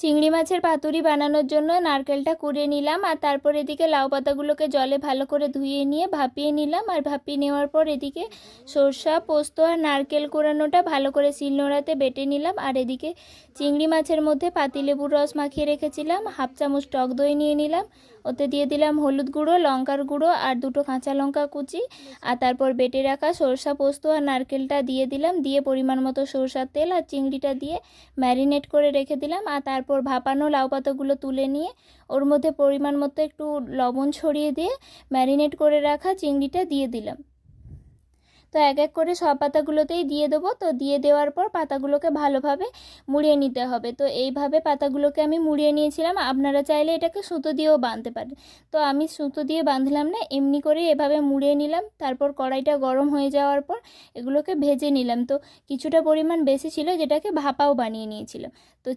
চিংড়ি মাছের পাতুরি বানানোর জন্য নারকেলটা কুড়িয়ে নিলাম, আর তারপর এদিকে লাউ পাতাগুলোকে জলে ভালো করে ধুয়ে নিয়ে ভাপিয়ে নিলাম। আর ভাপিয়ে নেওয়ার পর এদিকে সরষা, পোস্ত আর নারকেল কোড়ানোটা ভালো করে শিলনোড়াতে বেটে নিলাম। আর এদিকে চিংড়ি মাছের মধ্যে পাতিলেবুর রস মাখিয়ে রেখেছিলাম, হাফ চামচ টক দই নিয়ে নিলাম, ওতে দিয়ে দিলাম হলুদ গুঁড়ো, লঙ্কার গুঁড়ো আর দুটো কাঁচা লঙ্কা কুচি। আর তারপর বেটে রাখা সরষা, পোস্ত আর নারকেলটা দিয়ে দিলাম, দিয়ে পরিমাণ মতো সরষার তেল আর চিংড়িটা দিয়ে ম্যারিনেট করে রেখে দিলাম। আর তারপর ভাপানো লাউ পাতাগুলো তুলে নিয়ে ওর মধ্যে পরিমাণ মতো একটু লবণ ছড়িয়ে দিয়ে ম্যারিনেট করে রাখা চিংড়িটা দিয়ে দিলাম। তো এক এক করে সব পাতাগুলোতেই দিয়ে দেবো। তো দিয়ে দেওয়ার পর পাতাগুলোকে ভালোভাবে মুড়িয়ে নিতে হবে। তো এইভাবে পাতাগুলোকে আমি মুড়িয়ে নিয়েছিলাম। আপনারা চাইলে এটাকে সুতো দিয়েও বাঁধতে পারেন। তো আমি সুতো দিয়ে বাঁধলাম না, এমনি করে এভাবে মুড়িয়ে নিলাম। তারপর কড়াইটা গরম হয়ে যাওয়ার পর এগুলোকে ভেজে নিলাম। তো কিছুটা পরিমাণ বেশি ছিল, যেটাকে ভাপাও বানিয়ে নিয়েছিলাম। তো